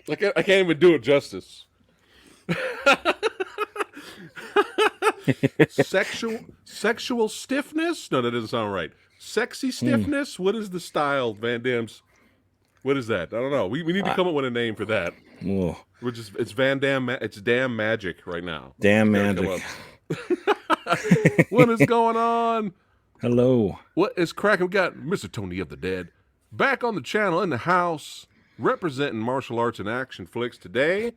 I can't even do it justice. Sexual stiffness? No, that doesn't sound right. Sexy Mm. stiffness? What is the style, Van Damme's? What is that? I don't know. We need to I, come up with a name for that. oh, Which is it's Van Damme. It's damn magic right now. damn It's got to come magic. up. What is going on? Hello. What is cracking? We got Mr. Tony of the Dead back on the channel in the house, representing martial arts and action flicks today, as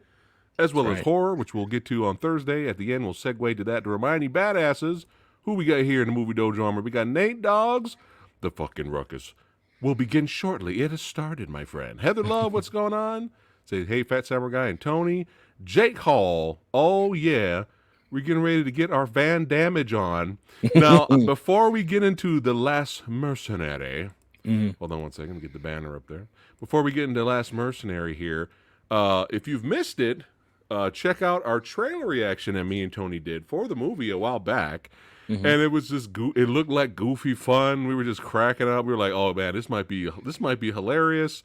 That's well as right. horror, which we'll get to on Thursday. At the end, we'll segue to that to remind you badasses who we got here in the movie Dojo Armor. We got Nate Dogs, the fucking ruckus. Will begin shortly. It has started, my friend. Heather Love, what's going on? Say, hey, PhatSamuraiGuy and Tony. Jake Hall, oh yeah. We're getting ready to get our Van Damage on. Now, before we get into The Last Mercenary, hold on one second, let me get the banner up there. Before we get into The Last Mercenary here, if you've missed it, check out our trailer reaction that me and Tony did for the movie a while back. And it was just it looked like goofy fun. We were just cracking up. We were like, "Oh man, this might be hilarious.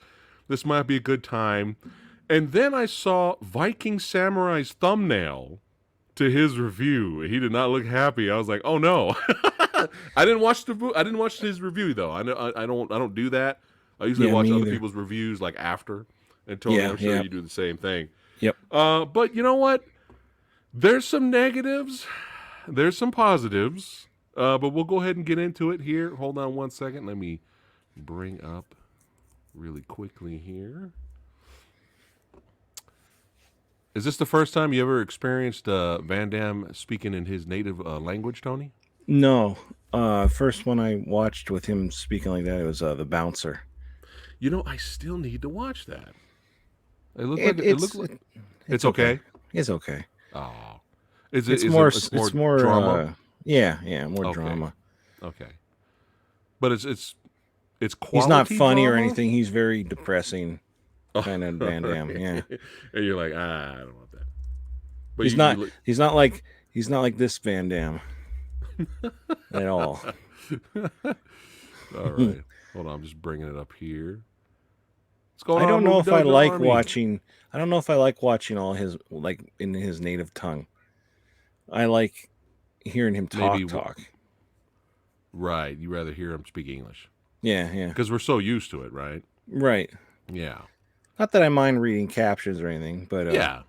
This might be a good time." And then I saw Viking Samurai's thumbnail to his review. He did not look happy. I was like, "Oh no." I didn't watch his review though. I don't do that. I usually Yeah, watch me other either. people's reviews like after. And Tony, Yeah, I'm sure yeah. you do the same thing. Yep. But you know what? There's some negatives. There's some positives. But we'll go ahead and get into it here. Hold on one second. Let me bring up really quickly here. Is this the first time you ever experienced Van Damme speaking in his native language, Tony? No. First one I watched with him speaking like that, it was the bouncer. You know, I still need to watch that. It It looked like it's it's okay. okay. It's okay. Oh, is it It's is more it s- it's more it's more drama? yeah, more Okay, drama. okay, but it's He's not quality funny or drama. anything. He's very depressing Oh, kind of Van Damme. Yeah. and you're like, I don't want that. But He's not he's not like he's not like this Van Damme at all. all right. Hold on, I'm just bringing it up here. What's going I on, don't know Movie if I Dojo like Army? watching I don't know if I like watching all his like in his native tongue. I like hearing him Maybe talk. right. You rather hear him speak English Yeah, yeah. because we're so used to it, right? Right. Yeah. Not that I mind reading captions or anything, but Yeah.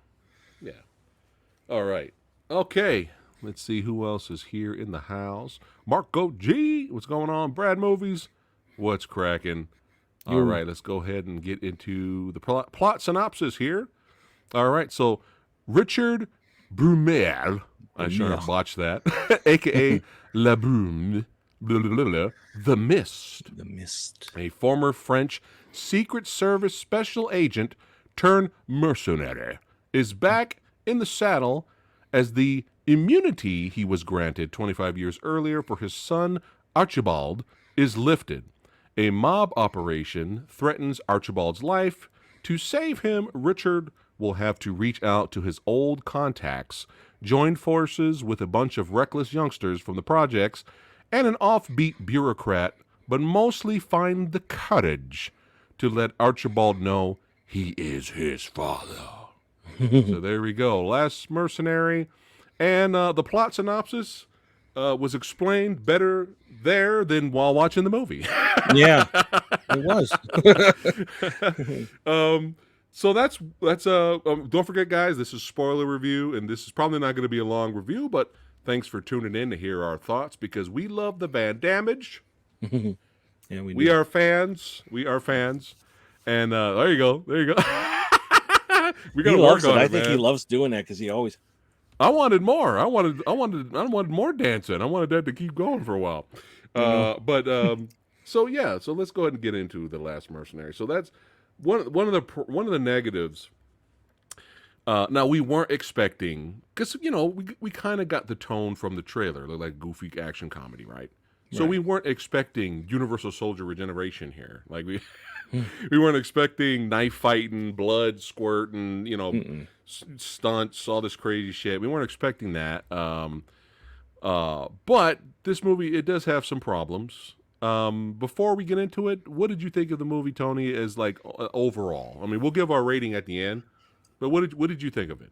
Yeah. All right. Okay. Let's see who else is here in the house. Marco G. What's going on? Brad Movies. What's cracking? All you right. Let's go ahead and get into the plot synopsis here. All right. So, Richard Brumel. I sure yeah. have botched that. AKA La Brume. Blah, blah, blah, blah, the Mist. The mist. A former French Secret Service special agent turned mercenary, is back in the saddle as the immunity he was granted 25 years earlier for his son Archibald is lifted. A mob operation threatens Archibald's life. To save him, Richard will have to reach out to his old contacts, join forces with a bunch of reckless youngsters from the projects, and an offbeat bureaucrat, but mostly find the courage to let Archibald know he is his father. So there we go. Last Mercenary. And the plot synopsis was explained better there than while watching the movie. Yeah, it was. So that's don't forget, guys, this is spoiler review, and this is probably not going to be a long review, but thanks for tuning in to hear our thoughts because we love the Van Damage. Yeah, we We do. are fans. We are fans. And there you go. There you go. We got He to work loves it. on I it, think he man. loves doing that because he always. I wanted more. I wanted more dancing. I wanted that to keep going for a while. Yeah. So yeah. So let's go ahead and get into The Last Mercenary. So that's one of the negatives. Now we weren't expecting because we kind of got the tone from the trailer, like goofy action comedy, right? So Right. we weren't expecting Universal Soldier regeneration here. Like we weren't expecting knife fighting, blood squirting, Mm-mm. stunts, all this crazy shit. We weren't expecting that. But this movie it does have some problems. Before we get into it, what did you think of the movie, Tony? As like overall, I mean, we'll give our rating at the end, but what did you think of it?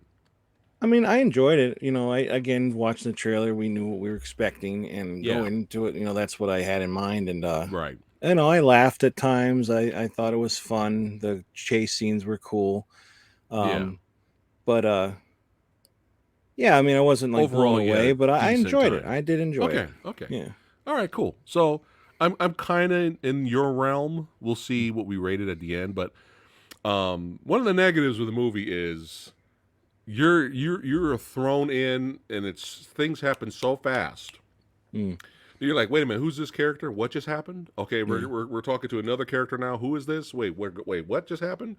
I mean, I enjoyed it. I again watching the trailer, we knew what we were expecting, and Yeah, going into it, that's what I had in mind. And right. I laughed at times. I thought it was fun. The chase scenes were cool. Yeah. Um, but yeah, I mean, I wasn't like blown Overall, you had away, a but I decent enjoyed it. time. I did enjoy it. Okay, okay. Yeah. All right, cool. So I'm kind of in your realm. We'll see what we rated at the end, but one of the negatives of the movie is you're thrown in, and it's things happen so fast. Mm, You're like, wait a minute, who's this character? What just happened? Okay, yeah. we're talking to another character now. Who is this? Wait, what just happened?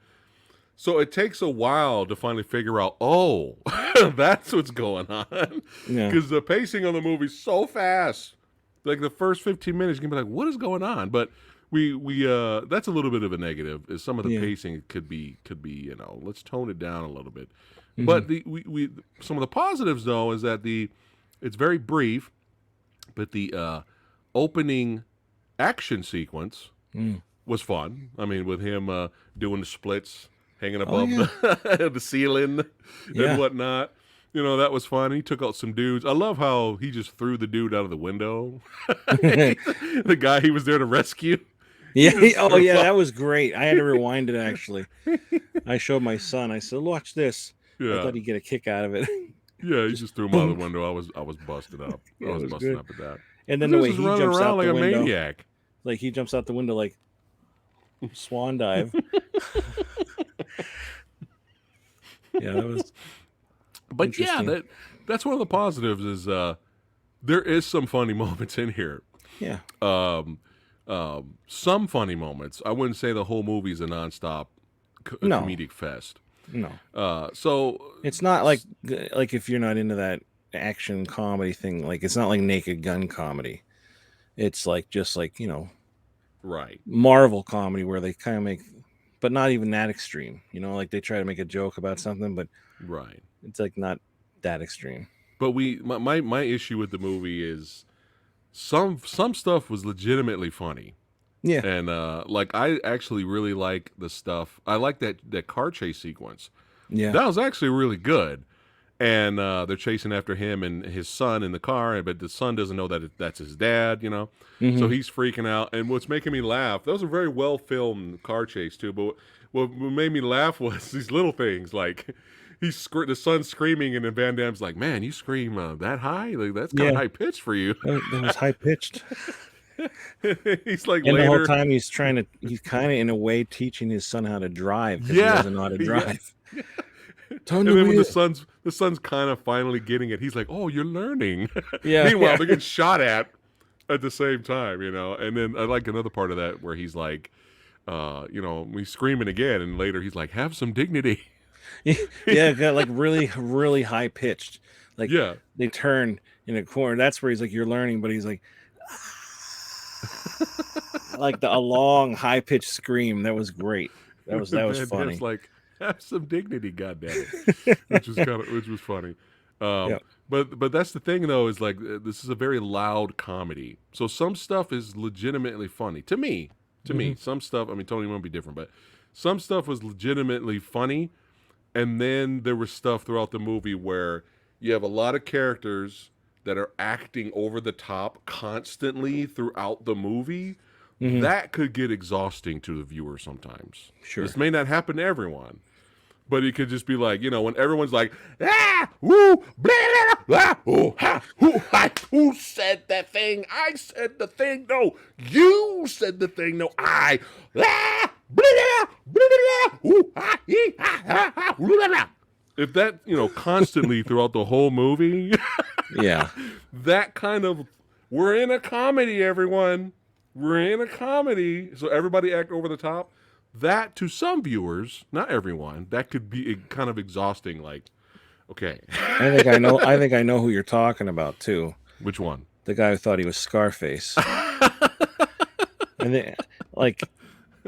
So it takes a while to finally figure out, oh, that's what's going on. Yeah. Because the pacing on the movie's so fast. Like the first 15 minutes, you can be like, what is going on? But we that's a little bit of a negative, is some of the Yeah. pacing could be, let's tone it down a little bit. Hmm. But we some of the positives though is that it's very brief, but the opening action sequence Mm. was fun. I mean, with him doing the splits, hanging Oh above yeah. the ceiling and Yeah. whatnot. That was fun. He took out some dudes. I love how he just threw the dude out of the window. The guy he was there to rescue. Yeah. Just Oh threw yeah, him that was great. I had to rewind it actually. I showed my son. I said, "Watch this." I Yeah, thought he'd get a kick out of it. yeah. He Just just threw him out of the boom. window. I was busted up. I Yeah, it was was busting good. up at that. And then Because the he was way just he running jumps around out like the a window, maniac. like he jumps out the window like swan dive. Yeah, that was But yeah, interesting. that's one of the positives is there is some funny moments in here. Yeah. Um, some funny moments. I wouldn't say the whole movie is a nonstop No, comedic fest. no. So It's not like if you're not into that action comedy thing, like it's not like Naked Gun comedy. It's like just like, right, Marvel comedy where they kind of make, but not even that extreme. Like they try to make a joke about something, but right. it's like not that extreme. But my issue with the movie is some stuff was legitimately funny. Yeah. And like I actually really like the stuff. I like that car chase sequence. Yeah. That was actually really good. And they're chasing after him and his son in the car, but the son doesn't know that that's his dad. So Hmm. he's freaking out. And what's making me laugh, that was a very well filmed car chase too. But what made me laugh was these little things, like the son's screaming, and then Van Damme's like, "Man, you scream that high? Like that's kind of Yeah. high pitched for you." That was high pitched. He's like And the whole later, time he's kind of in a way teaching his son how to drive because he yeah, doesn't know how to yeah. drive. Turn And the then when wheel. the son's kind of finally getting it, he's like, "Oh, you're learning." Yeah, Meanwhile, yeah. they're getting shot at the same time. And then I like another part of that where he's like, he's screaming again, and later he's like, "Have some dignity." Yeah, it got like really, really high pitched. Like Yeah, they turn in a corner. That's where he's like, "You're learning," but he's like, like a long, high pitched scream. That was great. That was Van Damme's funny. like, "Have some dignity, goddammit," which was funny. Um, Yeah. but that's the thing though, is like this is a very loud comedy, so some stuff is legitimately funny to me. Hmm. Some stuff. I mean, Tony won't be different, but some stuff was legitimately funny. And then there was stuff throughout the movie where you have a lot of characters that are acting over the top constantly throughout the movie. Hmm. That could get exhausting to the viewer sometimes. Sure. This may not happen to everyone, but it could just be like, when everyone's like, ah, woo, blah, blah, blah, oh, ha, who, ha, who said that thing? I said the thing. No, you said the thing. No, I. Ah, blah, blah, blah, blah, ooh, ha, hee, ha, ha, ha, blah, blah. If that, constantly throughout the whole movie, Yeah. that kind of, we're in a comedy, everyone. We're in a comedy. So everybody act over the top. That, to some viewers, not everyone, that could be kind of exhausting. Like, okay, I think I know. I think I know who you're talking about too. which one? The guy who thought he was Scarface. And then, like,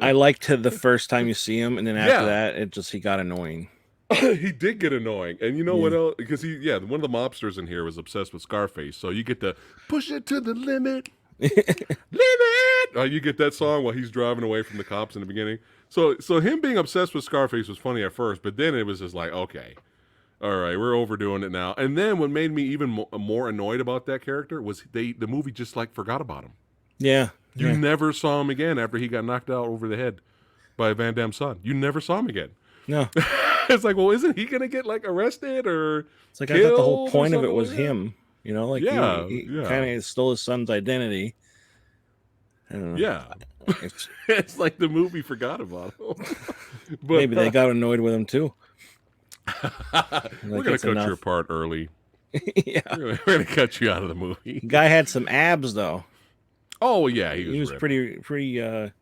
I liked the first time you see him, and then after Yeah, that, he got annoying. he did get annoying. And you know what Yeah. else? Because one of the mobsters in here was obsessed with Scarface. So you get to push it to the limit. it. Oh, you get that song while he's driving away from the cops in the beginning. So him being obsessed with Scarface was funny at first, but then it was just like, okay, all right, we're overdoing it now. And then what made me even more annoyed about that character was the movie just like forgot about him. Yeah. You never saw him again after he got knocked out over the head by Van-Damme's son. You never saw him again. No. It's like, well, isn't he gonna get like arrested or? It's like I thought the whole killed or point of it something was like that? him. You know, like Yeah, he yeah. kind of stole his son's identity. I don't know. Yeah, It's- it's like the movie forgot about him. But maybe they got annoyed with him too. we're gonna it's cut enough. you apart early. Yeah. We're gonna cut you out of the movie. Guy had some abs though. Oh yeah, he He was ripped. pretty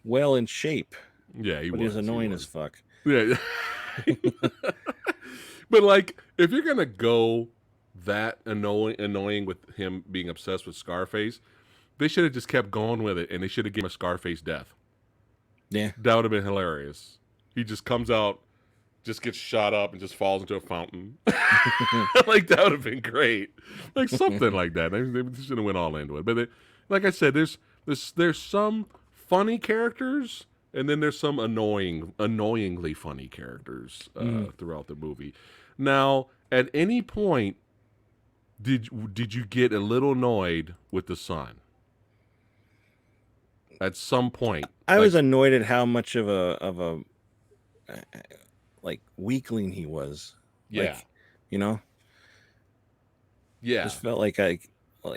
well in shape, Yeah, he but was. he was annoying he as was. fuck. Yeah. But like, if you're gonna go that annoying with him being obsessed with Scarface, they should have just kept going with it, and they should have given him a Scarface death. Yeah. That would have been hilarious. He just comes out, just gets shot up, and just falls into a fountain. Like that would have been great. Like something like that. They should have went all into it. But like I said, there's some funny characters, and then there's some annoyingly funny characters throughout the movie. Now, at any point, did you get a little annoyed with the son? At some point, I was annoyed at how much of a like weakling he was. Yeah. Like, you know, yeah, just felt like I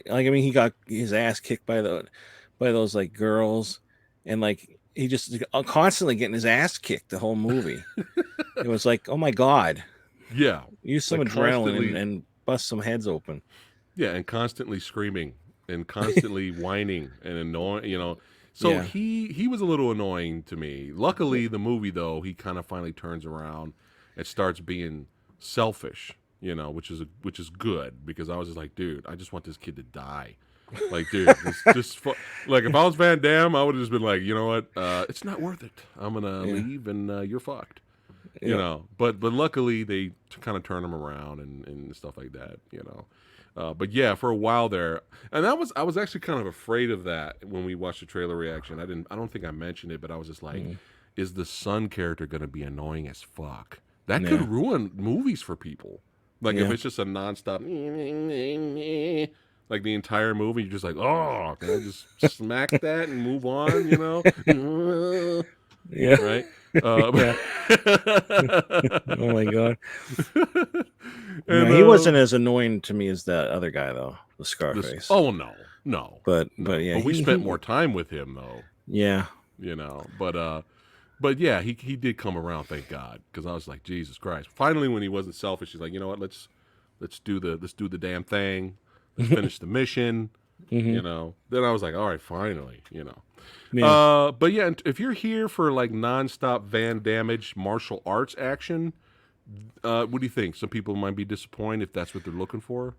mean he got his ass kicked by those like girls, and like he just constantly getting his ass kicked the whole movie. It was like, oh my god, yeah, use some Like adrenaline constantly- and bust some heads open. yeah, and constantly screaming and constantly whining and annoying, you know. So Yeah. he was a little annoying to me. Luckily, the movie though, he kind of finally turns around and starts being selfish, you know, which is good because I was just like, dude, I just want this kid to die. Like, dude, like if I was Van Damme, I would have just been like, you know what, it's not worth it. I'm gonna leave and you're fucked. You Yeah. know, but luckily they kind of turn him around and stuff like that. You know. But yeah, for a while there, and I was actually kind of afraid of that when we watched the trailer reaction. I don't think I mentioned it, but I was just like, is the son character going to be annoying as fuck? That could ruin movies for people. Like if Yeah. it's just a nonstop, like the entire movie, you're just like, oh, can I just smack that and move on? You know, Yeah. right? Yeah. Oh my god. And, No, he wasn't as annoying to me as that other guy though, the Scarface. Oh no. but yeah, But we he- spent he- more time with him though. Yeah. You know, but yeah, he did come around, thank God, because I was like, Jesus Christ! Finally, when he wasn't selfish, he's like, you know what, let's do the damn thing, let's finish the mission. You know, then I was like, all right, finally, you know. Yeah. But yeah, if you're here for like nonstop Van Damage martial arts action, what do you think? Some people might be disappointed if that's what they're looking for.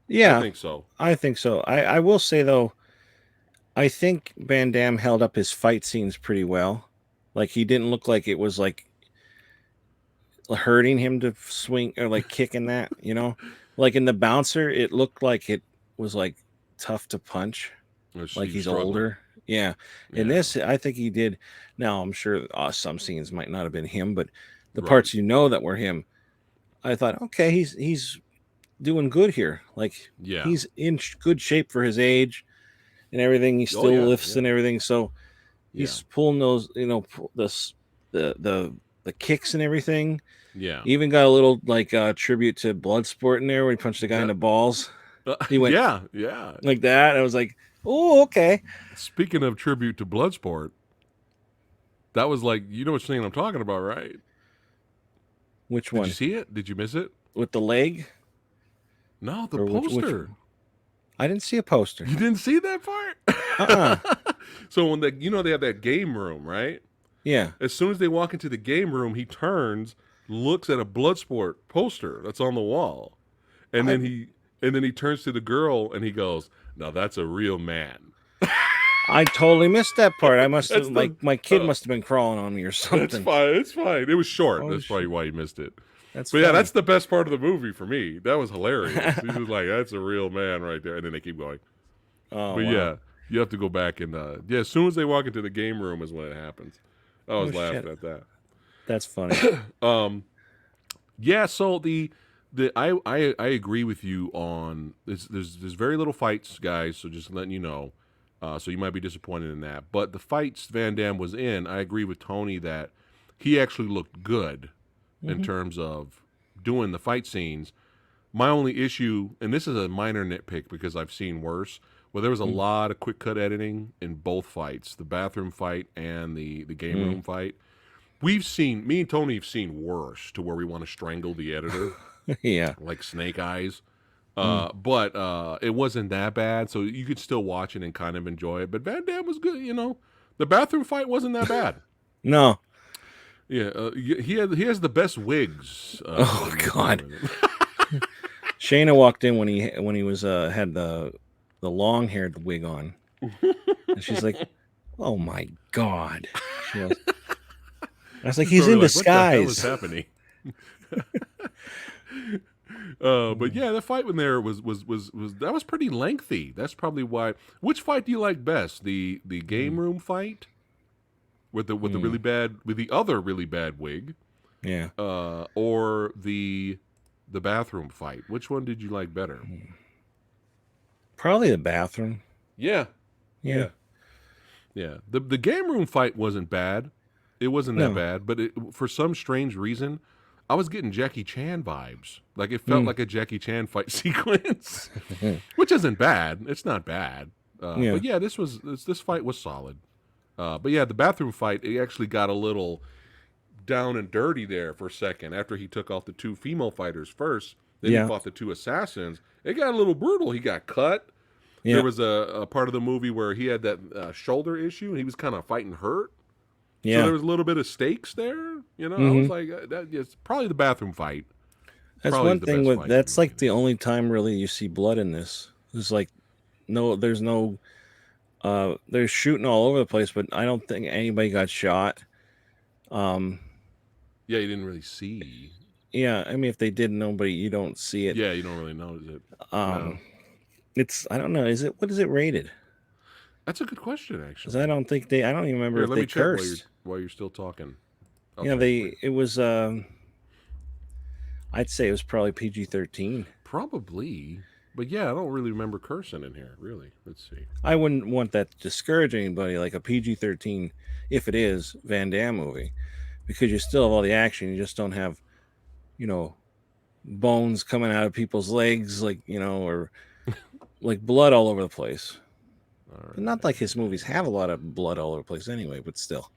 Yeah. I think so. I think so. I will say though, I think Van Damme held up his fight scenes pretty well. Like he didn't look like it was like hurting him to swing or like kicking that, you know? Like in the bouncer, it looked like it was like tough to punch. Like he's struggling. older. Yeah. In Yeah. this, I think he did. Now I'm sure some scenes might not have been him, but the Right. parts you know that were him, I thought, okay, he's doing good here. Like Yeah. he's in good shape for his age and everything. He still yeah, lifts yeah. and everything. So he's pulling those, you know, the kicks and everything. Yeah. Even got a little like tribute to Bloodsport in there where he punched the guy in Yeah. the balls He went- yeah. like that. I was like, oh, okay. Speaking of tribute to Bloodsport, that was like, you know what scene I'm talking about, right? Which Did one? you see it? Did you miss it? With the leg? No, the Or which- poster. I didn't see a poster. You didn't see that part? Uh-uh. So when they have that game room, right? Yeah. As soon as they walk into the game room, he turns, looks at a Bloodsport poster that's on the wall, and then he turns to the girl and he goes, "Now that's a real man." I totally missed that part. I must That's have, the- my kid must have been crawling on me or something. It's fine. It's fine. It was short. Oh, That's probably shit. why you missed it. That's But yeah, funny. that's the best part of the movie for me. That was hilarious. He was like, "That's a real man right there," and then they keep going. Oh But wow. yeah, you have to go back and yeah, as soon as they walk into the game room is when it happens. I Oh was shit. laughing at that. That's funny. Yeah, so I agree with you on there's very little fights, guys. So just letting you know, so you might be disappointed in that. But the fights Van Damme was in, I agree with Tony that he actually looked good in Hmm. terms of doing the fight scenes. My only issue, and this is a minor nitpick because I've seen worse, where there was a lot of quick cut editing in both fights, the bathroom fight and the game Mm. room fight. We've seen, me and Tony have seen worse to where we want to strangle the editor, Yeah. like Snake Eyes. Mm. But it wasn't that bad, so you could still watch it and kind of enjoy it. But Van Damme was good, you know. The bathroom fight wasn't that bad. No. Yeah, he has the best wigs Oh in this God. movie. Shayna walked in when he was had the long haired wig on, and she's like, "Oh my God." She goes, I was like, "He's So we're in like, what the hell is disguise." happening? But yeah, the fight when there was that was pretty lengthy. That's probably why. Which fight do you like best? The game Mm. room fight with the Mm. with the other really bad wig, Yeah. or the bathroom fight? Which one did you like better? Probably the bathroom. Yeah, Yeah. yeah, yeah. The game room fight wasn't bad. It wasn't that No. bad, but for some strange reason, I was getting Jackie Chan vibes. Like it felt Mm. like a Jackie Chan fight sequence, which isn't bad. It's not bad. Yeah. But yeah, this fight was solid. But yeah, the bathroom fight, it actually got a little down and dirty there for a second after he took off the two female fighters first. Then he Yeah. fought the two assassins. It got a little brutal. He got cut. There Yeah. was a part of the movie where he had that shoulder issue and he was kind of fighting hurt. So Yeah. there was a little bit of stakes there. You know, I Hmm. was like, it's probably the bathroom fight. That's Probably one the thing best with fight in the that's like the movie. only time really you see blood in this. There's like there's no they're shooting all over the place, but I don't think anybody got shot. Um Yeah, you didn't really see. yeah, I mean if they did nobody you don't see it. Yeah, you don't really notice it. No, Um it's I don't know, what is it rated? that's a good question, Because actually. I don't even remember Here, if let they me check cursed. while you're still talking. I'll Yeah, check for you. it was I'd say it was probably PG-13. Probably, but yeah, I don't really remember cursing in here. Really, let's see. I wouldn't want that to discourage anybody like a PG-13 if it is Van Damme movie because you still have all the action, you just don't have, you know, bones coming out of people's legs like, or like blood all over the place. All But not like his right. movies have a lot of blood all over the place anyway, but still.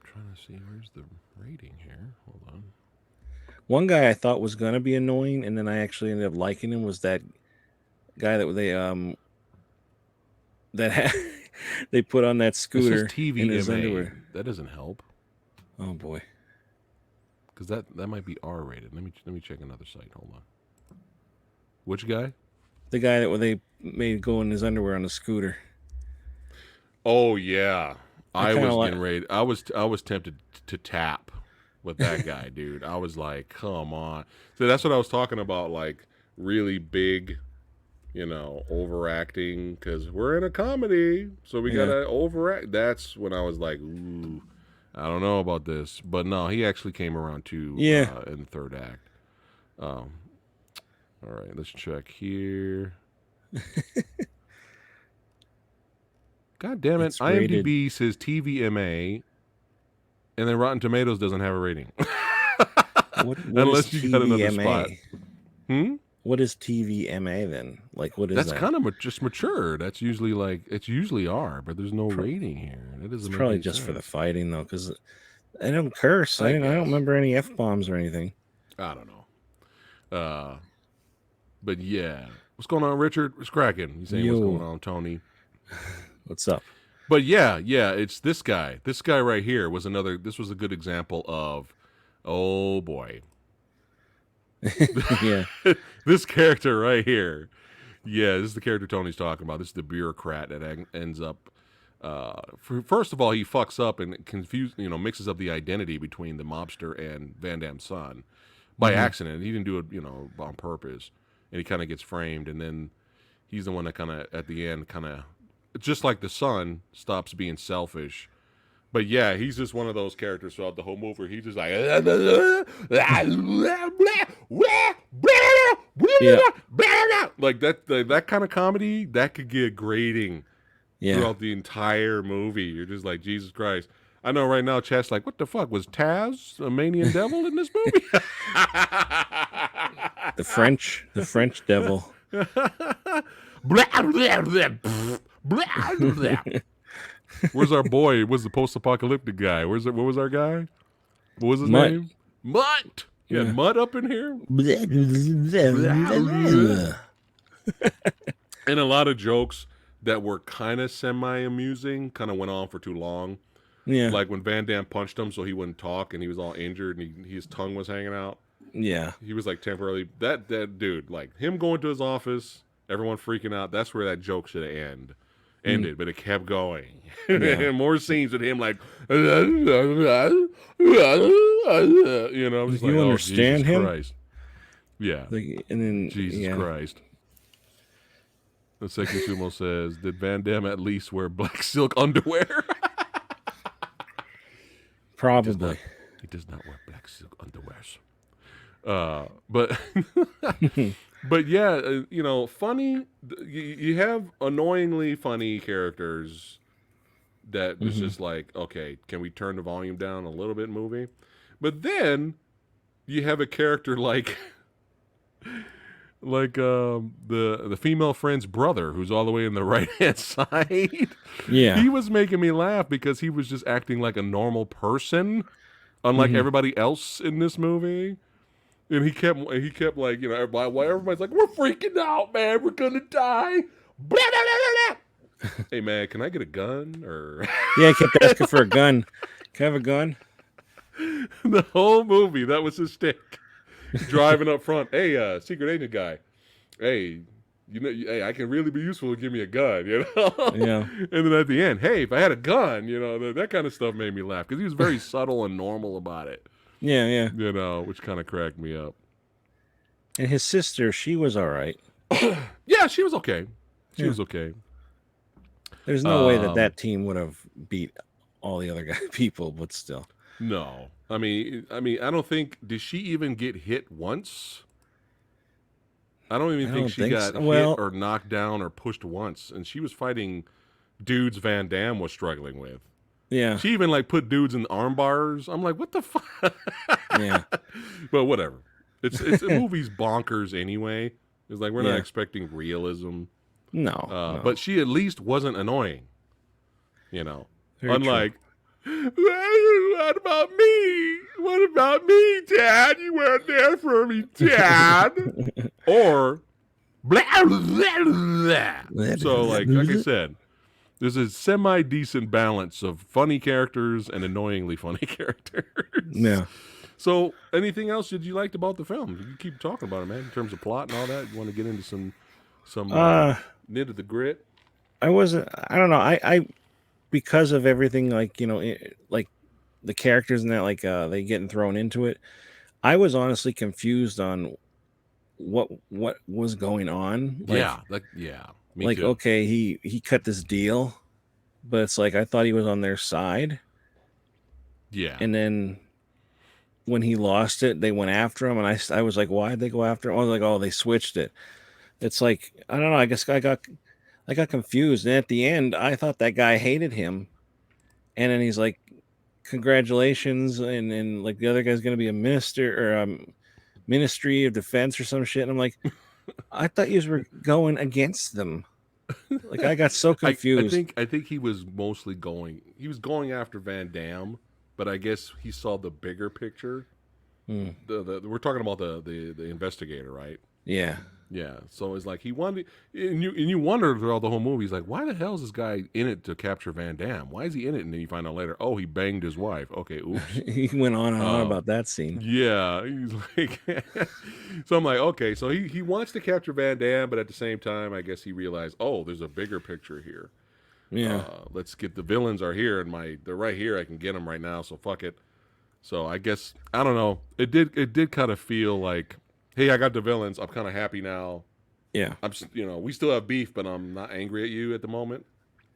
Trying to see where's the rating here. Hold on. One guy I thought was gonna be annoying, and then I actually ended up liking him was that guy that that had, they put on that It says scooter in his TVMA. underwear. That doesn't help Oh boy. because that might be R rated. Let me check another site. Hold on. Which guy? The guy that they made go in his underwear on the scooter. Oh yeah, I I kind of was like getting ready. I was tempted to tap with that guy, dude. I was like, come on. So that's what I was talking about, like really big, overacting because we're in a comedy, so we yeah. gotta overact. That's when I was like, ooh, I don't know about this, but no, he actually came around too Yeah. in the third act. Um, all right, let's check here. God damn it! It's rated. IMDb says TVMA, and then Rotten Tomatoes doesn't have a rating. What is Unless you got another spot. TVMA? Hmm? What is TVMA then? Like what is That's that? kind of just mature. That's usually it's usually R, but there's no Pro- rating here. That It's doesn't make probably any just for the sense. fighting though, because I don't curse. I I don't guess. remember any F bombs or anything. I don't know. But yeah. What's going on, Richard? What's cracking? You saying what's going Yo, on, Tony? what's up? But yeah, it's this guy. This guy right here was another. This was a good example of, oh boy, Yeah. this character right here. Yeah, this is the character Tony's talking about. This is the bureaucrat that ends up. First of all, he fucks up and mixes up the identity between the mobster and Van Damme's son by Hmm. accident. He didn't do it, on purpose. and he kind of gets framed, and then he's the one that kind of at the end kind of just like the son stops being selfish. But yeah, he's just one of those characters throughout the whole movie. He's just like, Yeah. like that kind of comedy that could get grating Yeah. throughout the entire movie. You're just like, Jesus Christ. I know right now, Chat's like, what the fuck? Was Taz a Manian devil in this movie? The French devil. Where's our boy? Where's the post-apocalyptic guy? What was our guy? What was his Mutt. name? Mutt. You had Yeah. Mutt up in here? And a lot of jokes that were kind of semi-amusing kind of went on for too long. Yeah. Like when Van-Damme punched him so he wouldn't talk and he was all injured and his tongue was hanging out. Yeah. He was like temporarily that dude, like him going to his office, everyone freaking out. That's where that joke should have ended, but it kept going. Yeah. More scenes with him like, you know, I'm just You like, understand Jesus him? Christ. Yeah. Like, and then Jesus Christ. The second Sumo says, did Van Damme at least wear black silk underwear? Probably. He does not wear black silk underwears. But but yeah, you know, funny. You have annoyingly funny characters that was just like, okay, can we turn the volume down a little bit, movie? But then you have a character like the female friend's brother, who's all the way in the right hand side. Yeah. He was making me laugh because he was just acting like a normal person, unlike everybody else in this movie. And he kept like, you know, everybody's like, we're freaking out, man, we're gonna die. Blah, blah, blah, blah. Hey man, can I get a gun? Or Yeah, he kept asking for a gun. Can I have a gun? the whole movie, that was his stick. Driving up front, hey, secret agent guy, hey, you know, hey, I can really be useful. Give me a gun, you know. Yeah. And then at the end, hey, if I had a gun, you know, that kind of stuff made me laugh because he was very subtle and normal about it. Yeah, yeah. You know, which kind of cracked me up. And his sister, she was all right. Yeah, she was okay. She Yeah. was okay. There's no way that team would have beat all the other people, but still. No, I mean, I don't think did she even get hit once. I don't even think she got hit or knocked down or pushed once, and she was fighting dudes Van Damme was struggling with. Yeah. She even like put dudes in arm bars. I'm like, what the fuck? Yeah. But whatever. It's the movie's bonkers anyway. It's like we're not expecting realism. No, But she at least wasn't annoying. You know. Very unlike what about me? What about me, Dad? You weren't there for me, Dad. Or blah, blah, blah. So like I said, there's a semi-decent balance of funny characters and annoyingly funny characters. Yeah. So, anything else that you liked about the film? You keep talking about it, man, in terms of plot and all that. You want to get into some knit of the grit? I don't know. I because of everything, like, you know, like the characters and that, like, they getting thrown into it. I was honestly confused on what was going on. Like, me like, too. okay, he cut this deal, but it's like I thought he was on their side. Yeah. And then when he lost it, they went after him, and I was like, why'd they go after him? I was like, oh, they switched it. It's like, I don't know. I guess I got confused. And at the end, I thought that guy hated him, and then he's like, congratulations, and like the other guy's gonna be a minister or Ministry of Defense or some shit. And I'm like, I thought you were going against them. Like, I got so confused. I think he was mostly going after Van Damme, but I guess he saw the bigger picture. We're talking about the investigator, right? Yeah. Yeah. So it's like he wanted, and you wonder throughout the whole movie, he's like, why the hell is this guy in it to capture Van Damme? Why is he in it? And then you find out later, oh, he banged his wife. Okay, oops. He went on and on about that scene. Yeah, he's like, so I'm like, okay, so he wants to capture Van Damme, but at the same time, I guess he realized, oh, there's a bigger picture here. Yeah. Let's get the villains are here, and they're right here. I can get them right now, so fuck it. So I guess I don't know. It did kind of feel like hey, I got the villains. I'm kind of happy now. Yeah. We still have beef, but I'm not angry at you at the moment.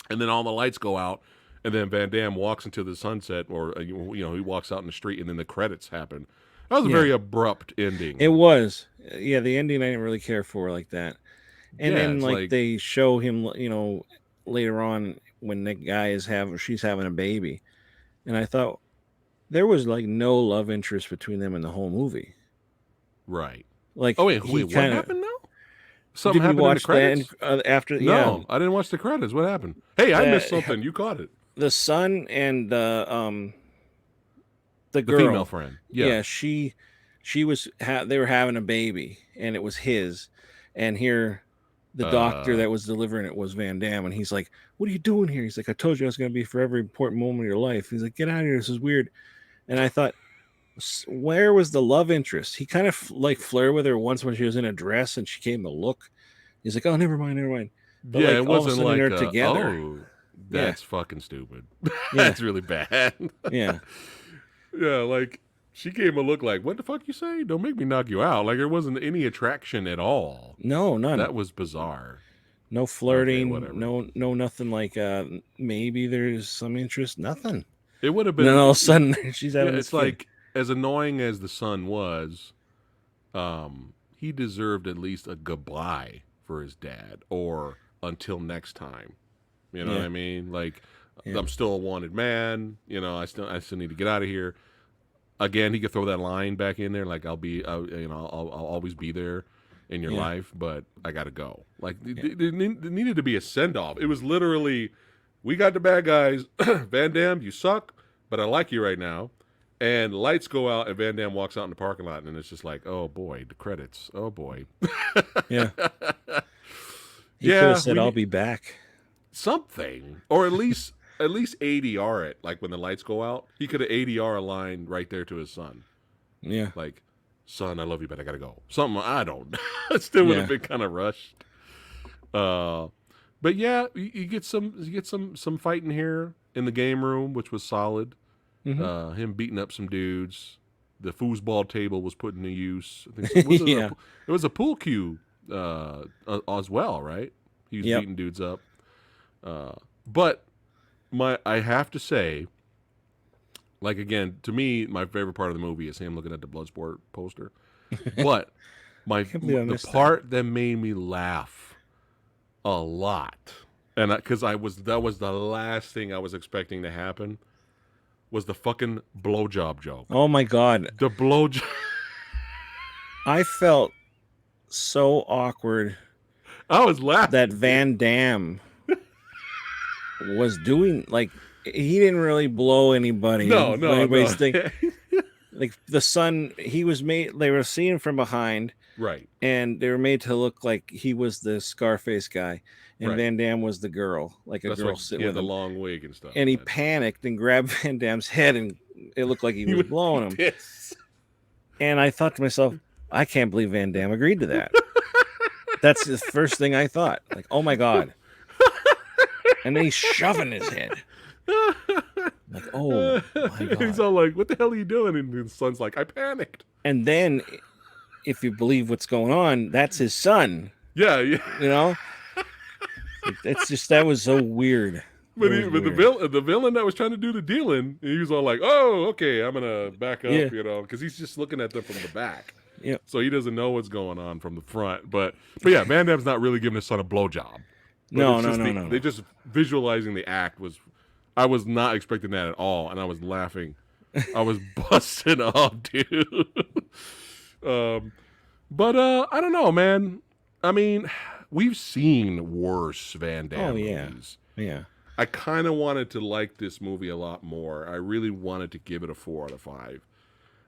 And then all the lights go out, and then Van Damme walks into the sunset, or he walks out in the street, and then the credits happen. That was a Yeah. very abrupt ending. It was. Yeah, the ending I didn't really care for like that. And Yeah, then it's like like, they show him, later on when the guy she's having a baby. And I thought there was like no love interest between them in the whole movie. right. Like Oh wait, he what kind of happened now? Something didn't you happened in the watch that credits? after No, I didn't watch the credits. What happened? Hey, I missed that something. You caught it. the son and the The female girl, friend. Yeah. yeah, she was they were having a baby and it was his, and here the doctor Uh, that was delivering it was Van Damme, and he's like, "What are you doing here?" He's like, "I told you I was going to be for every important moment of your life." He's like, "Get out of here, this is weird." And I thought, where was the love interest? He kind of like flirted with her once when she was in a dress and she came to look. He's like, "Oh, never mind, never mind." But yeah, like it all of a wasn't sudden like, they're together. Yeah, that's fucking stupid. yeah, That's really bad. yeah. Yeah, like she gave him a look like, what the fuck you say? Don't make me knock you out. Like there wasn't any attraction at all. No, none. That was bizarre. No Okay, flirting. whatever. No, nothing like maybe there's some interest. Nothing. It would have And then been, all of a sudden she's yeah. having this It's kid. like as annoying as the son was, he deserved at least a goodbye for his dad, or until next time. You know what Yeah, I mean? Like yeah, I'm still a wanted man. I still need to get out of here. Again, he could throw that line back in there, like I'll always be there in your yeah, life, but I gotta go. Like yeah, there needed to be a send off. It was literally, we got the bad guys. Van Damme, you suck, but I like you right now. And lights go out, and Van Damme walks out in the parking lot, and it's just like, oh boy, the credits. Oh boy. yeah. He could have Yeah, said, "I'll be back." something, or at least ADR it. Like when the lights go out, he could have ADR a line right there to his son. Yeah, Like, son, I love you, but I gotta go. Something, I don't. It still would have yeah, been kind of rushed. Uh, but yeah, you get some fighting here in the game room, which was solid. hmm Him beating up some dudes. The foosball table was put into use. I think yeah, it was a pool cue as well, right? He was yep. beating dudes up. But I have to say, like again, to me, my favorite part of the movie is him looking at the Bloodsport poster. But I can't believe I the missed that. part that made me laugh a lot, and because that was the last thing I was expecting to happen, was the fucking blowjob joke. Oh my god, The blowjob. I felt so awkward I was that laughing, dude. Van Damme was doing like he didn't really blow anybody. No, And no, no. anybody's think like the son he was made. They were seeing from behind, Right, and they were made to look like he was the Scarface guy, and right. Van Damme was the girl, like a That's girl right. sitting He had with the him. long wig and stuff. And he Right. panicked and grabbed Van Damme's head, and it looked like he was blowing him. Yes. And I thought to myself, I can't believe Van Damme agreed to that. That's the first thing I thought. Like, oh my god. And then he's shoving his head. Like, oh my He's god. all like, "What the hell are you doing?" And his son's like, "I panicked." And then, if you believe what's going on, that's his son. Yeah, yeah. You know, it's just that was so weird. But, It was but weird. the villain that was trying to do the dealing, he was all like, "Oh, okay, I'm gonna back up," Yeah, because he's just looking at them from the back, yeah. so he doesn't know what's going on from the front. But yeah, Van Damme's not really giving his son a blowjob. But No, it's no, just no, no, they no. just visualizing the act was, I was not expecting that at all, and I was laughing, I was busting up, dude. um, but I don't know, man. I mean, we've seen worse Van Oh Damme yeah, movies. yeah. I kind of wanted to like this movie a lot more. I really wanted to give it a 4 out of 5.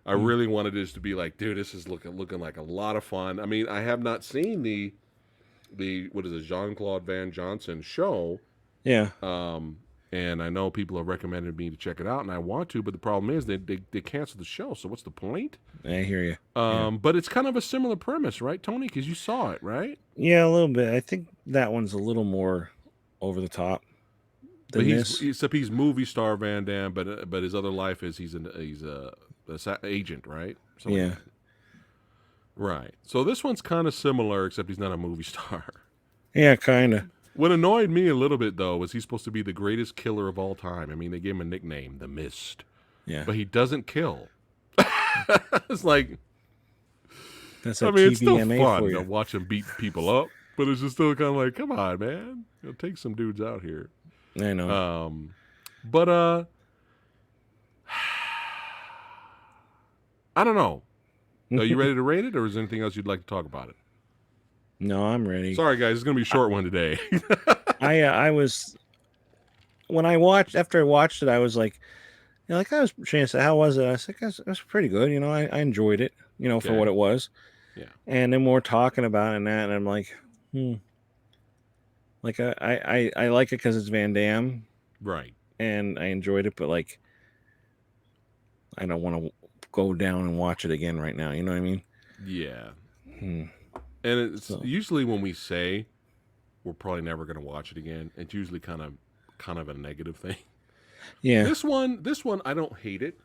I Mm. really wanted this to be like, dude, this is looking like a lot of fun. I mean, I have not seen the what is it, Jean-Claude Van Johnson show. Yeah, And I know people have recommended me to check it out, and I want to, but the problem is they canceled the show. So what's the point? I hear you. Yeah, But it's kind of a similar premise, right, Tony? Because you saw it, right? yeah, a little bit. I think that one's a little more over the top But than this. he's movie star Van Damme, but his other life is he's a agent, right? Something like Yeah, that. Right. So this one's kind of similar, except he's not a movie star. Yeah, kind of. What annoyed me a little bit, though, was he's supposed to be the greatest killer of all time. I mean, they gave him a nickname, the Mist, Yeah, but he doesn't kill. It's like, that's I a mean, it's still TVMA fun for to you. watch him beat people up, but it's just still kind of like, come on, man, take some dudes out here. I know. But I don't know. Are you ready to rate it, or is there anything else you'd like to talk about it? No, I'm ready. Sorry, guys, it's gonna be a short one today. I was when I watched after I watched it, I was like, like I was trying to say, how was it? I was like, that's pretty good. I enjoyed it. For Okay. what it was. Yeah. And then we're talking about it and that, and I'm like, like I like it because it's Van Damme, Right. and I enjoyed it, but like I don't want to go down and watch it again right now. You know what I mean? Yeah. Hmm. And it's So usually when we say we're probably never going to watch it again, it's usually kind of a negative thing. yeah. This one, I don't hate it,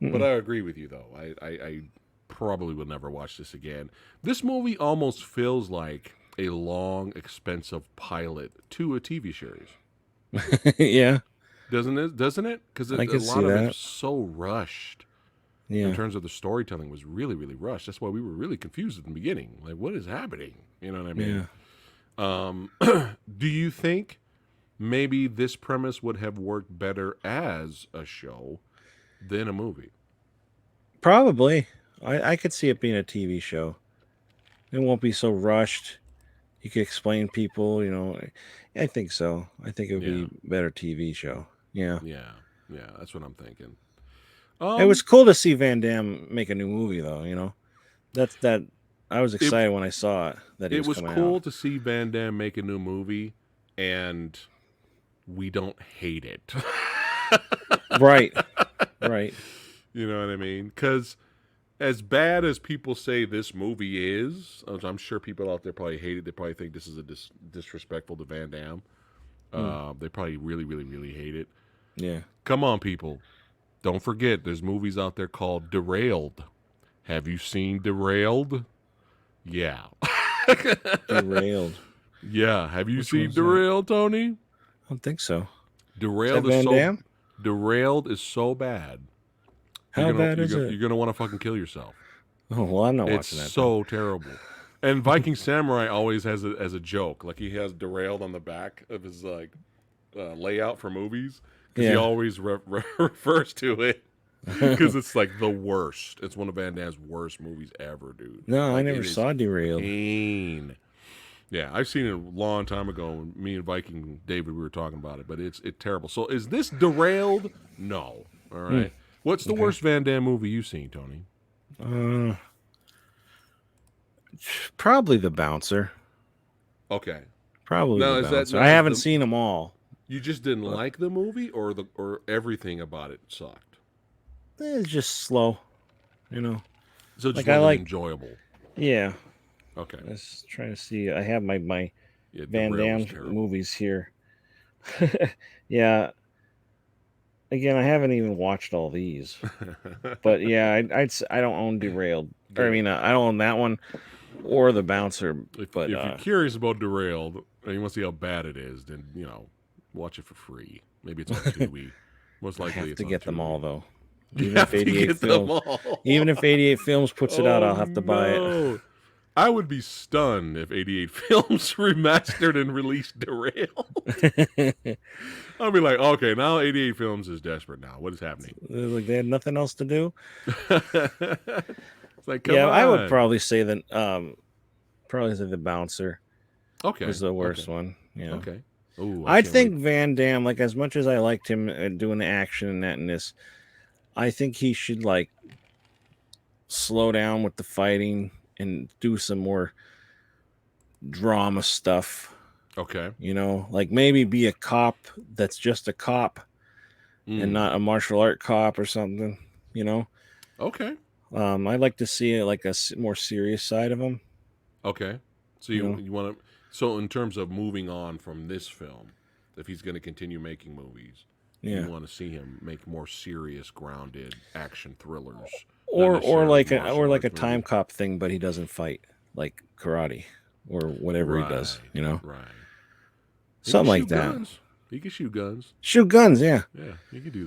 but Mm-mm. I agree with you though. I probably will never watch this again. This movie almost feels like a long, expensive pilot to a TV series, Yeah, doesn't it? Doesn't it? Because I a could see lot of that. it's so rushed. In Yeah, terms of the storytelling was really, really rushed. That's why we were really confused at the beginning. Like, what is happening? You know what I mean? yeah. Um, do you think maybe this premise would have worked better as a show than a movie? Probably. I could see it being a TV show. It won't be so rushed. You could explain people. I think so. I think it would Yeah, be better TV show. Yeah. yeah, yeah. That's what I'm thinking. It was Um, cool to see Van Damme make a new movie, though. That's that. I was it excited when I saw it that he it was was coming out. cool to see Van Damme make a new movie, and we don't hate it. Right, right. You know what I mean? Because as bad as people say this movie is, I'm sure people out there probably hate it. They probably think this is a disrespectful to Van Damme. Hmm. They probably really, really, really hate it. Yeah, Come on, people. Don't forget, there's movies out there called Derailed. Have you seen Derailed? Yeah. derailed. Yeah. Have you Which seen one's that? Derailed, Tony? I don't think so. Is that Derailed is Van so Damme? Derailed is so bad. You're How gonna bad you're is gonna it? you're gonna want to fucking kill yourself. Oh well, I'm not It's watching that then. so terrible. And Viking Samurai always has it as a joke. Like he has Derailed on the back of his layout for movies because he Yeah. always refers to it because it's like the worst. It's one of Van Damme's worst movies ever, dude. No, I Like never it is saw Derailed. pain. Yeah, I've seen it a long time ago. When me and Viking David we were talking about it, but it's terrible. So is this Derailed? No. All Hmm. right. What's the Okay. worst Van Damme movie you've seen, Tony? Uh, Probably the bouncer. Okay. Probably Now the is that bouncer. now I is haven't the seen them all, you just didn't but like the movie, or everything about it sucked? it's just slow. You know, So it just like I wasn't like. enjoyable. Yeah, Okay. I was trying to see. I have my Yeah, Van Derailed was Damme terrible. movies here. Yeah. Again, I haven't even watched all these, but yeah, I don't own Derailed. Or I Good. mean, I don't own that one or the bouncer. But If you're curious about Derailed and you want to see how bad it is, then watch it for free. Maybe it's on Tubi. Most I likely have it's to on get them all Tubi. though. You Even if have to 88 get them films, all. even if 88 films puts it out, Oh I'll have to buy it. no. I would be stunned if 88 Films remastered and released Derailed. I'll be like, okay, now 88 Films is desperate now. What is happening? Like they had nothing else to do. It's like, come Yeah, I would on. probably say that. Probably say the bouncer Okay, was the okay, worst one. Yeah, okay. Oh, I I can't wait. think Van Damme, like as much as I liked him doing the action and that and this, I think he should like slow down with the fighting and do some more drama stuff. Okay. Like maybe be a cop that's just a cop and Mm, not a martial art cop or something. You know, okay. I'd like to see like a more serious side of him. Okay. So You you know, you want to? So in terms of moving on from this film, if he's going to continue making movies, You Yeah. want to see him make more serious, grounded action thrillers, not Or necessarily like a martial arts time movies. cop thing, but he doesn't fight like karate or whatever he does. Right, You know, right. He can something like shoot that. guns. He can shoot guns. Shoot guns, yeah. Yeah, he can do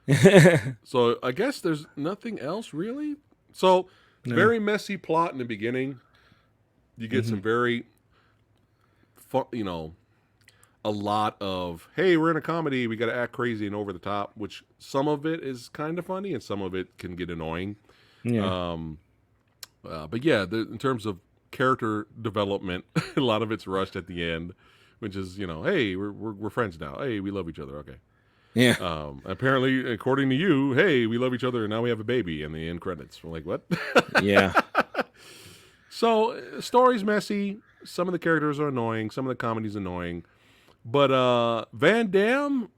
that. So I guess there's nothing else really. So No. very messy plot in the beginning. You get Hmm. some very, a lot of hey, we're in a comedy, we got to act crazy and over the top. Which some of it is kind of funny and some of it can get annoying. Yeah. But yeah, in terms of character development, a lot of it's rushed at the end, which is hey, we're friends now. Hey, we love each other. Okay. Yeah. Apparently, according to you, hey, we love each other and now we have a baby. And the end credits. We're like, what? Yeah. So, story's messy. Some of the characters are annoying. Some of the comedy's annoying. But Van Damme,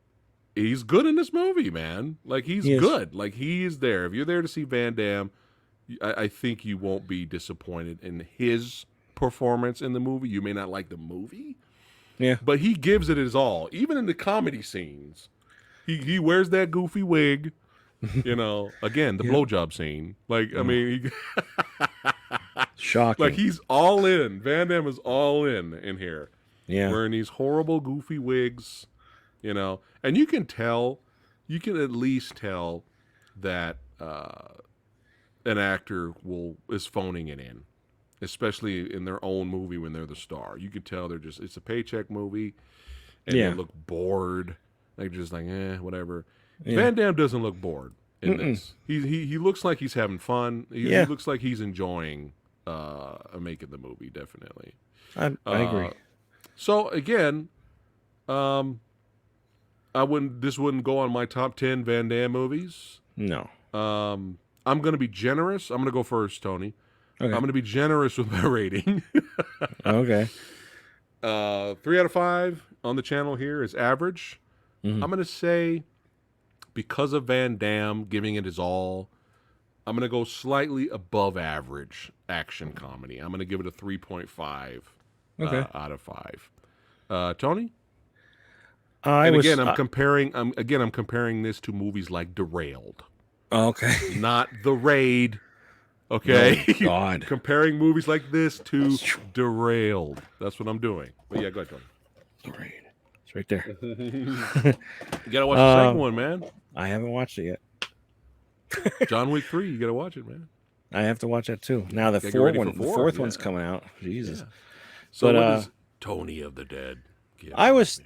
he's good in this movie, man. Like, he's He is. good. Like, he is there. If you're there to see Van Damme, I think you won't be disappointed in his performance in the movie. You may not like the movie, Yeah. but he gives it his all. Even in the comedy scenes, he wears that goofy wig. Again, the Yeah. blowjob scene. Like, I mean, Shocking. like he's all in. Van Damme is all in here, yeah. wearing these horrible, goofy wigs. And you can at least tell that an actor is phoning it in, especially in their own movie when they're the star. You could tell it's a paycheck movie, and Yeah. they look bored. They're just like, whatever. Yeah. Van Damme doesn't look bored in this. He looks like he's having fun. He looks like he's enjoying making the movie. Definitely. I agree. So again, this wouldn't go on my top 10 Van Damme movies. No. I'm going to be generous. I'm going to go first, Tony. Okay. I'm going to be generous with my rating. Okay. 3 out of 5 on the channel here is average. Mhm. I'm going to say, because of Van Damme giving it his all, I'm going to go slightly above average action comedy. I'm going to give it a 3.5 Okay. out of 5. Tony? I'm comparing this to movies like Derailed, okay. not The Raid. Okay, Oh, God. comparing movies like this to Derailed. That's what I'm doing. But yeah, go ahead, Tony. All right. It's right there. You gotta watch the second one, man. I haven't watched it yet. John Wick 3. You gotta watch it, man. I have to watch that too. Now the Gotta get ready for the four, fourth yeah. one's coming out. Jesus. Yeah. So But, what is Tony of the Dead? give I was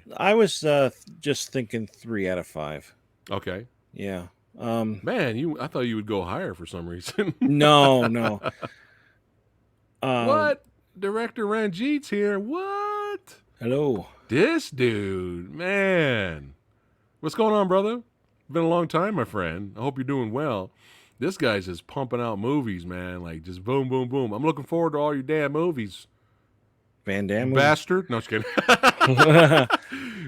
me? just thinking 3 out of 5. Okay. Yeah. Man, I thought you would go higher for some reason. No. What? Director Ranjit's here. What? Hello. This dude, man. What's going on, brother? Been a long time, my friend. I hope you're doing well. This guy's just pumping out movies, man. Like, just boom, boom, boom. I'm looking forward to all your damn movies. Van Damme. Bastard. No, just kidding.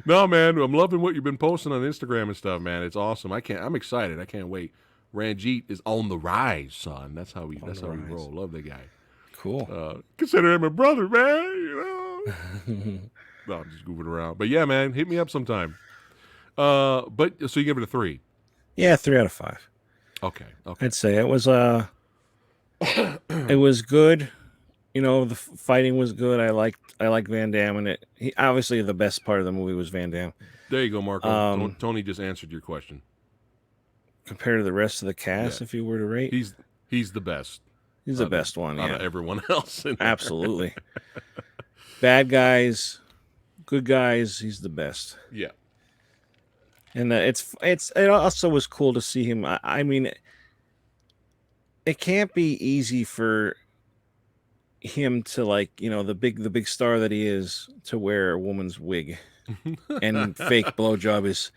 No, man. I'm loving what you've been posting on Instagram and stuff, man. It's awesome. I'm excited. I can't wait. Ranjit is on the rise, son. That's how we roll. Love the guy. Cool. Consider him a brother, man. No, I'm just goofing around. But yeah, man, hit me up sometime. But so you give it a 3. Yeah, 3 out of 5. Okay. I'd say it was it was good. The fighting was good. I liked Van Damme, and he obviously the best part of the movie was Van Damme. There you go, Marco. Tony just answered your question. Compared to the rest of the cast, if you were to rate, he's the best. He's the best one. Out Yeah, of everyone else. absolutely. Bad guys, good guys. He's the best. Yeah. And it also was cool to see him. I mean, it can't be easy for him to, like, the big star that he is, to wear a woman's wig and fake blowjob his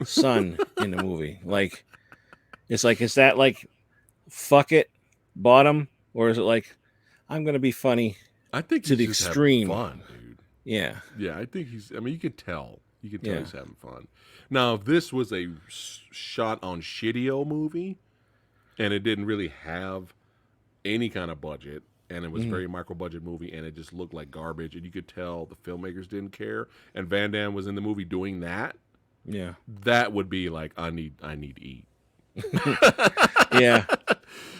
son in the movie. Like, is that like fuck it bottom, or is it like I'm gonna be funny? I think to the he's just extreme. having fun, dude. Yeah. Yeah, I think he's. I mean, you could tell. You could tell Yeah. he's having fun. Now, if this was a shot on shitty-o movie, and it didn't really have any kind of budget, and it was very micro-budget movie, and it just looked like garbage, and you could tell the filmmakers didn't care, and Van Damme was in the movie doing that, Yeah. that would be like I need to eat. Yeah.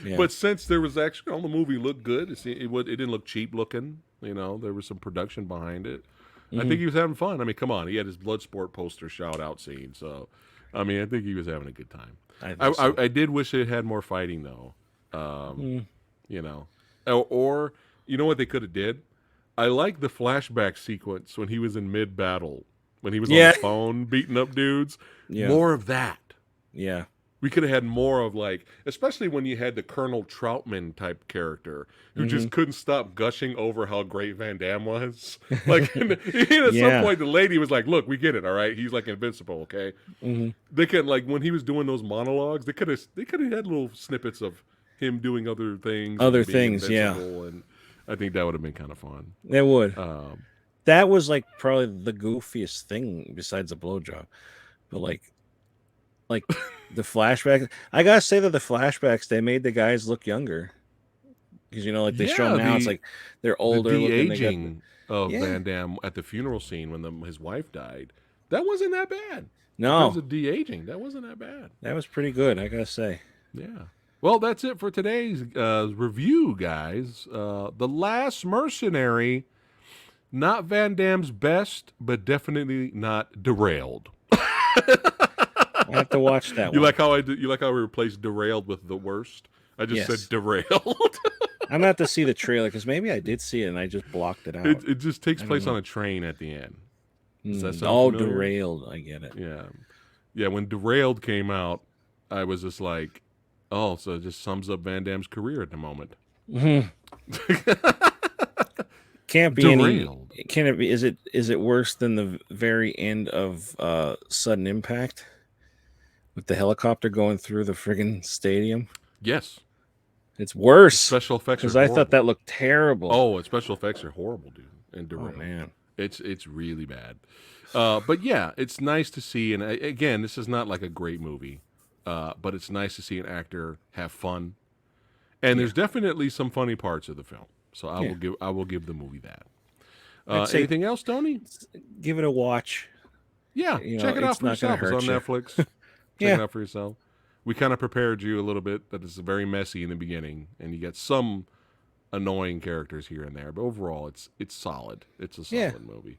Yeah. But since there was actually the movie looked good, it didn't look cheap looking. You know, there was some production behind it. I think he was having fun. I mean, come on, he had his Bloodsport poster shout out scene. So, I mean, I think he was having a good time. I think so. I did wish it had more fighting though. You know, or you know what they could have did. I like the flashback sequence when he was in mid battle, when he was on the phone beating up dudes. Yeah. More of that. Yeah. We could have had more of like, especially when you had the Colonel Troutman type character who just couldn't stop gushing over how great Van-Damme was. Like, at some point, the lady was like, "Look, we get it, all right. He's like invincible, okay." They could like when he was doing those monologues, they could have had little snippets of him doing other things, and I think that would have been kind of fun. It would. That was like probably the goofiest thing besides a blowjob, but like the flashbacks. I gotta say that the flashbacks, they made the guys look younger, because you know, like they show them now, it's like they're older. The de-aging of Van Damme at the funeral scene when his wife died, that wasn't that bad. No, it was a de-aging. That wasn't that bad. That was pretty good, I gotta say. Yeah. Well, that's it for today's review, guys. The Last Mercenary, not Van Damme's best, but definitely not Derailed. I have to watch that one. You like how we replaced Derailed with The Worst? I just said Derailed. I'm gonna have to see the trailer, because maybe I did see it and I just blocked it out. It just takes place on a train at the end. Does that sound familiar? Derailed. I get it. Yeah. Yeah, when Derailed came out, I was just like, oh, so it just sums up Van Damme's career at the moment. Can't be Derailed. Can it be? Is it worse than the very end of Sudden Impact, with the helicopter going through the friggin' stadium? Yes. It's worse. Special effects, because I thought that looked terrible. Oh, special effects are horrible, dude. And Derailed. Oh man, it's really bad. But yeah, it's nice to see. And again, this is not like a great movie, but it's nice to see an actor have fun. And there's definitely some funny parts of the film. So I will give the movie that. Anything else, Tony? Give it a watch. Yeah, check it out for yourself. It's on Netflix. Check it out for yourself. We kind of prepared you a little bit that it's very messy in the beginning, and you get some annoying characters here and there. But overall, it's solid. It's a solid movie.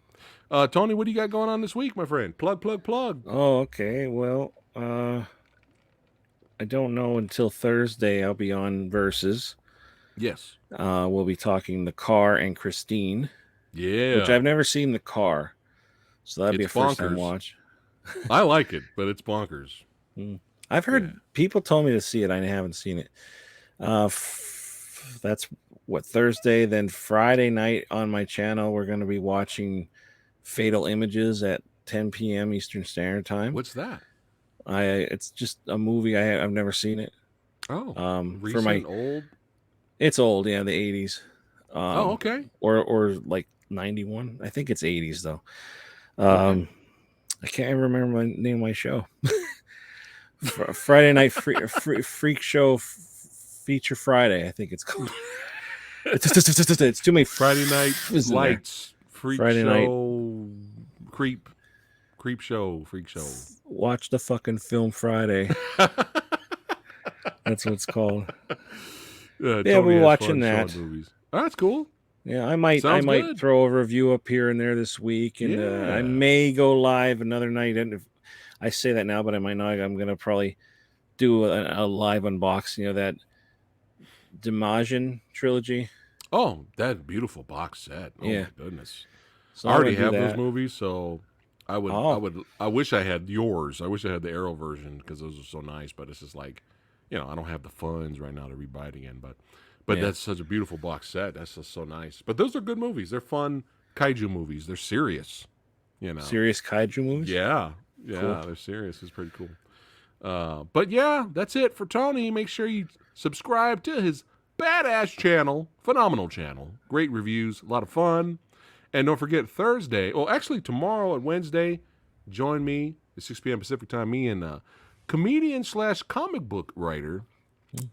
Tony, what do you got going on this week, my friend? Plug. Oh, okay. Well, I don't know until Thursday. I'll be on Versus. Yes. We'll be talking The Car and Christine. Yeah. Which I've never seen The Car, so that'd be a first-time watch. I like it, but it's bonkers. I've heard people told me to see it. I haven't seen it. That's what, Thursday. Then Friday night on my channel, we're going to be watching Fatal Images at 10 p.m. Eastern Standard Time. What's that? It's just a movie. I've never seen it. Oh, recent, old? It's old, yeah, the 80s. Okay. Or like 91. I think it's 80s though. I can't remember the name of my show. Friday Night Freak Show Feature Friday, I think it's called. It's too many Friday Night Lights, Freak Friday Show, night. Creep Show, Freak Show. Watch the fucking film Friday. That's what it's called. We're watching that. Oh, that's cool. Yeah, I might throw a review up here and there this week, and I may go live another night. And if I say that now, but I might not. I'm gonna probably do a live unboxing of that Demajan trilogy. Oh, that beautiful box set. Oh my goodness. So I already have those movies, so I wish I had yours. I wish I had the Arrow version, because those are so nice, but it's just like, I don't have the funds right now to rebuy it again, but that's such a beautiful box set. That's just so nice. But those are good movies. They're fun kaiju movies. They're serious, Serious kaiju movies? Yeah. Cool. They're serious. It's pretty cool. But yeah, that's it for Tony. Make sure you subscribe to his badass channel. Phenomenal channel. Great reviews. A lot of fun. And don't forget, Thursday, tomorrow and Wednesday, join me at 6 p.m. Pacific time. Me and comedian / comic book writer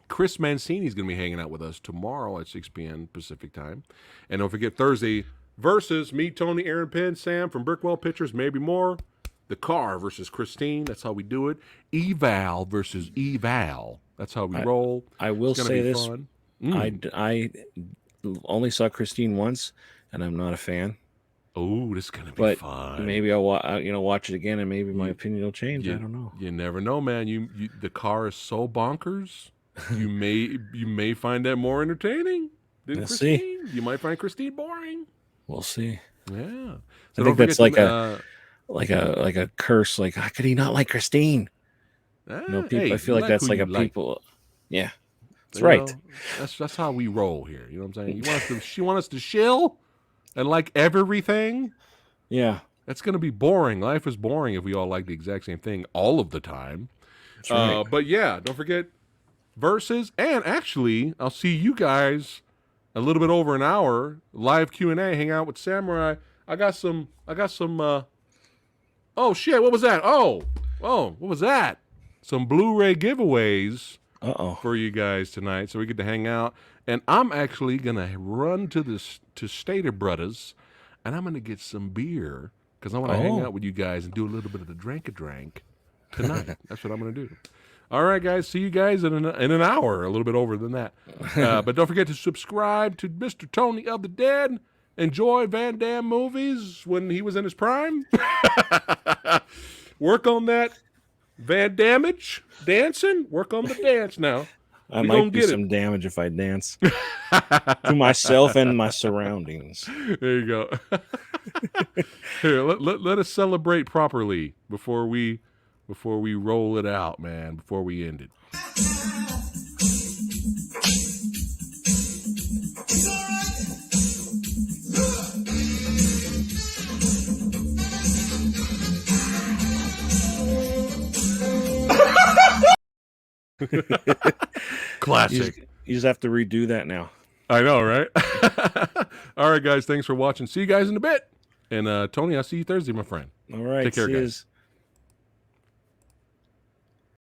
Chris Mancini is going to be hanging out with us tomorrow at 6 p.m. Pacific time. And don't forget, Thursday, Versus, me, Tony, Aaron Penn, Sam from Brickwell Pictures, maybe more. The car versus Christine. That's how we do it. Eval versus Eval. That's how we roll. I will It's gonna say be this: fun. I only saw Christine once, and I'm not a fan. Oh, this is gonna be But fun. maybe I'll watch it again, and maybe my opinion will change. I don't know. You never know, man. The car is so bonkers. You may find that more entertaining than We'll Christine. see. You might find Christine boring. We'll see. Yeah. I think that's like a curse. Like, how could he not like Christine? People. Hey, I feel you like that's who like you a like. people. Yeah, that's You right. know, that's how we roll here. You know what I'm saying? She wants us to chill and like everything. Yeah, That's gonna be boring. Life is boring if we all like the exact same thing all of the time. that's right. But yeah, don't forget verses, and actually, I'll see you guys a little bit over an hour live Q&A. Hang out with Samurai. I got some. Oh shit! What was that? Oh, what was that? Some Blu-ray giveaways for you guys tonight, so we get to hang out. And I'm actually gonna run to Stater Brothers, and I'm gonna get some beer because I want to hang out with you guys and do a little bit of the drank tonight. That's what I'm gonna do. All right, guys. See you guys in an hour, a little bit over than that. But don't forget to subscribe to Mr. Tony of the Dead. Enjoy Van-Damme movies when he was in his prime. Work on that Van-Damage dancing. Work on the dance now. I might do some damage if I dance to myself and my surroundings. There you go. Here, let us celebrate properly before we roll it out, man. Before we end it. Classic. You just have to redo that now. I know, right? All right, guys. Thanks for watching. See you guys in a bit. And Tony, I'll see you Thursday, my friend. All right. Take care, guys.